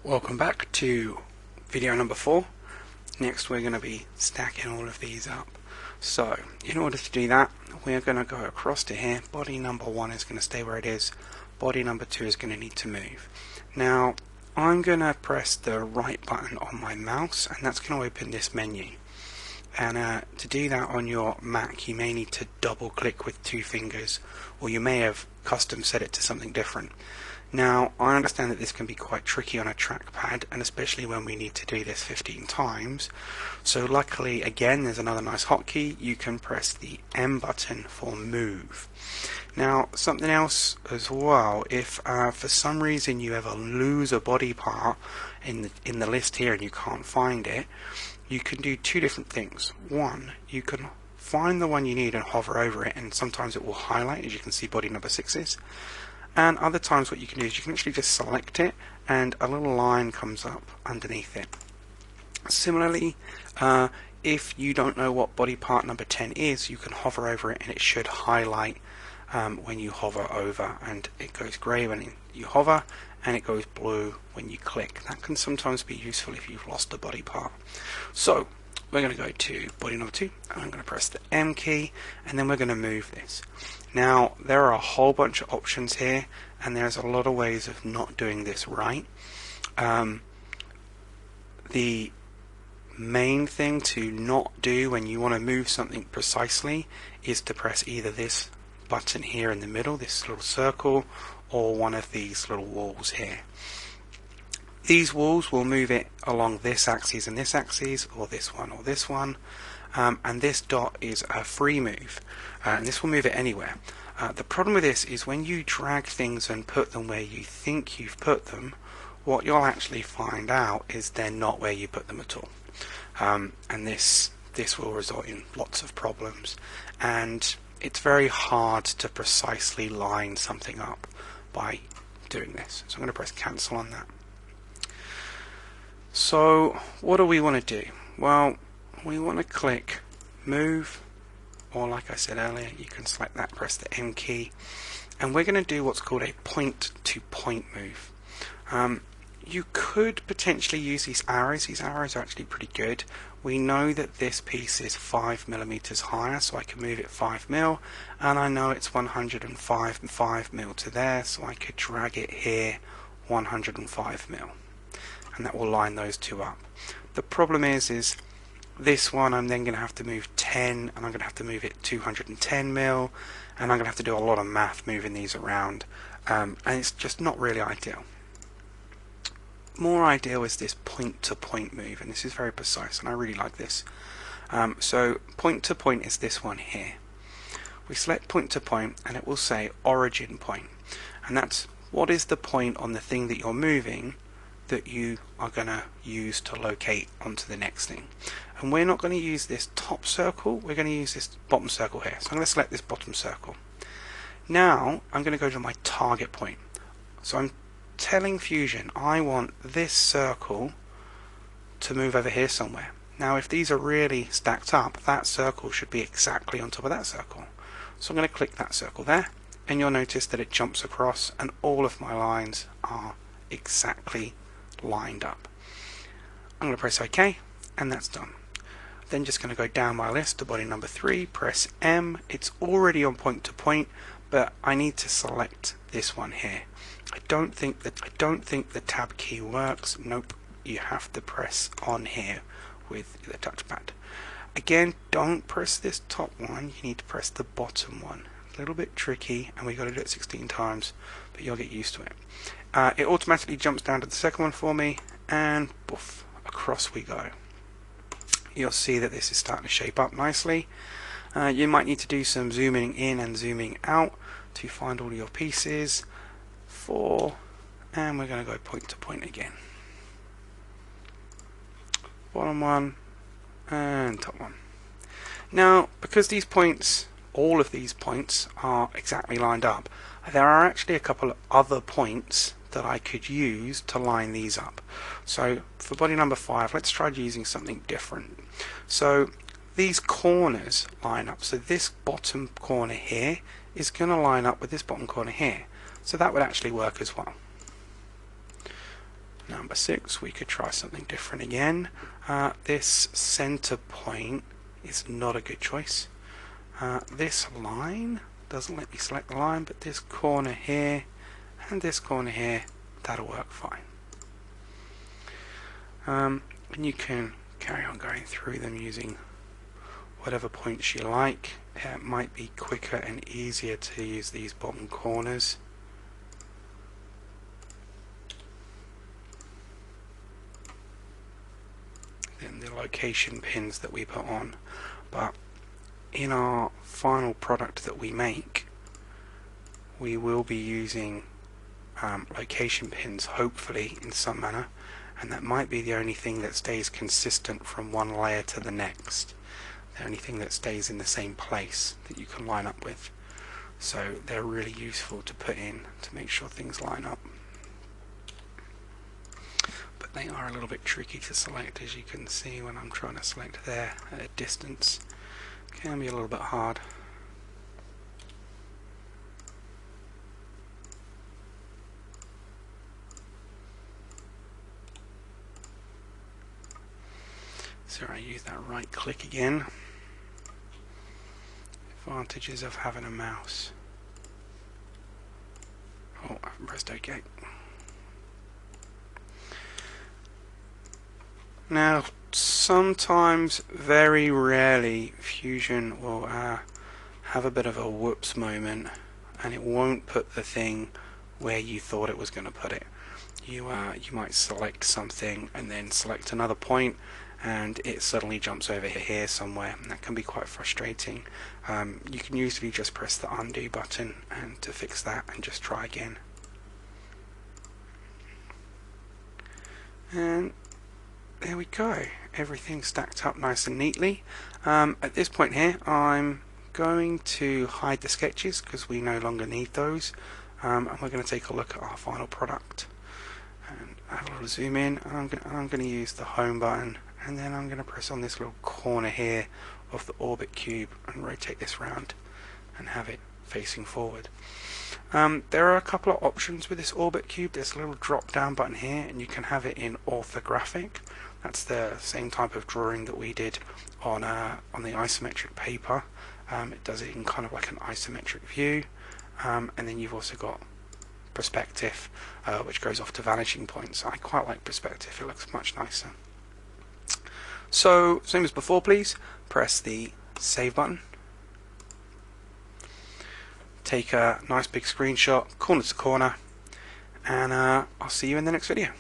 Welcome back to video number 4. Next we're going to be stacking all of these up. So in order to do that, we're going to go across to here. Body number 1 is going to stay where it is. Body number 2 is going to need to move. Now I'm going to press the right button on my mouse, and that's going to open this menu. And to do that on your Mac, you may need to double click with 2 fingers, or you may have custom set it to something different. Now, I understand that this can be quite tricky on a trackpad, and especially when we need to do this 15 times. So luckily, again, there's another nice hotkey. You can press the M button for move. Now, something else as well, if for some reason you ever lose a body part in the list here and you can't find it, you can do 2 different things. One, you can find the one you need and hover over it, and sometimes it will highlight, as you can see body number 6 is. And other times what you can do is you can actually just select it and a little line comes up underneath it. Similarly, if you don't know what body part number 10 is, you can hover over it and it should highlight when you hover over, and it goes grey when you hover and it goes blue when you click. That can sometimes be useful if you've lost a body part. So we're going to go to body number 2, and I'm going to press the M key, and then we're going to move this. Now there are a whole bunch of options here, and there's a lot of ways of not doing this right. The main thing to not do when you want to move something precisely is to press either this button here in the middle, this little circle, or one of these little walls here. These walls will move it along this axis and this axis, or this one or this one, and this dot is a free move, and this will move it anywhere. The problem with this is when you drag things and put them where you think you've put them, what you'll actually find out is they're not where you put them at all, and this will result in lots of problems, and it's very hard to precisely line something up by doing this. So I'm going to press cancel on that. So what do we want to do? Well, we want to click move, or like I said earlier, you can select that, press the M key, and we're going to do what's called a point to point move. You could potentially use these arrows. These arrows are actually pretty good. We know that this piece is 5 millimeters higher, so I can move it 5 mil, and I know it's 105 mil to there, so I could drag it here 105 mil, and that will line those two up. The problem is this one I'm then going to have to move 10, and I'm going to have to move it 210 mil, and I'm going to have to do a lot of math moving these around, and it's just not really ideal. More ideal is this point to point move, and this is very precise, and I really like this. So point to point is this one here. We select point to point, and it will say origin point, and that's what is the point on the thing that you're moving that you are going to use to locate onto the next thing. And we're not going to use this top circle, we're going to use this bottom circle here. So I'm going to select this bottom circle. Now I'm going to go to my target point. So I'm telling Fusion I want this circle to move over here somewhere. Now if these are really stacked up, that circle should be exactly on top of that circle. So I'm going to click that circle there, and you'll notice that it jumps across and all of my lines are exactly lined up. I'm going to press OK, and that's done. Then just going to go down my list to body number 3, press M. It's already on point to point, but I need to select this one here. I don't think the tab key works. Nope, you have to press on here with the touchpad. Again, don't press this top one, you need to press the bottom one. A little bit tricky, and we've got to do it 16 times, but you'll get used to it. It automatically jumps down to the second one for me, and poof, across we go. You'll see that this is starting to shape up nicely. You might need to do some zooming in and zooming out to find all your pieces. 4, and we're going to go point to point again. Bottom one and top one. Now, because these points, all of these points are exactly lined up, there are actually a couple of other points that I could use to line these up. So for body number 5, let's try using something different. So these corners line up. So this bottom corner here is going to line up with this bottom corner here. So that would actually work as well. Number 6, we could try something different again. This center point is not a good choice. This line doesn't let me select the line, but this corner here and this corner here, that'll work fine. And you can carry on going through them using whatever points you like. It might be quicker and easier to use these bottom corners. Than the location pins that we put on. But in our final product that we make, we will be using location pins, hopefully, in some manner, and that might be the only thing that stays consistent from one layer to the next, the only thing that stays in the same place that you can line up with. So they're really useful to put in to make sure things line up, but they are a little bit tricky to select, as you can see when I'm trying to select there at a distance. Can be a little bit hard. So I use that right click again. Advantages of having a mouse. Oh, I haven't pressed OK. Now, sometimes, very rarely, Fusion will have a bit of a whoops moment, and it won't put the thing where you thought it was going to put it. You might select something and then select another point, and it suddenly jumps over here somewhere, and that can be quite frustrating. You can usually just press the undo button and to fix that, and just try again. And there we go, everything stacked up nice and neatly. At this point here, I'm going to hide the sketches because we no longer need those, and we're going to take a look at our final product. And have a little zoom in. I'm going to use the home button, and then I'm going to press on this little corner here of the orbit cube and rotate this round and have it facing forward. There are a couple of options with this orbit cube. There's a little drop down button here, and you can have it in orthographic. That's the same type of drawing that we did on the isometric paper. It does it in kind of like an isometric view, and then you've also got perspective, which goes off to vanishing points. I quite like perspective, it looks much nicer. So, same as before, please press the save button, take a nice big screenshot corner to corner, and I'll see you in the next video.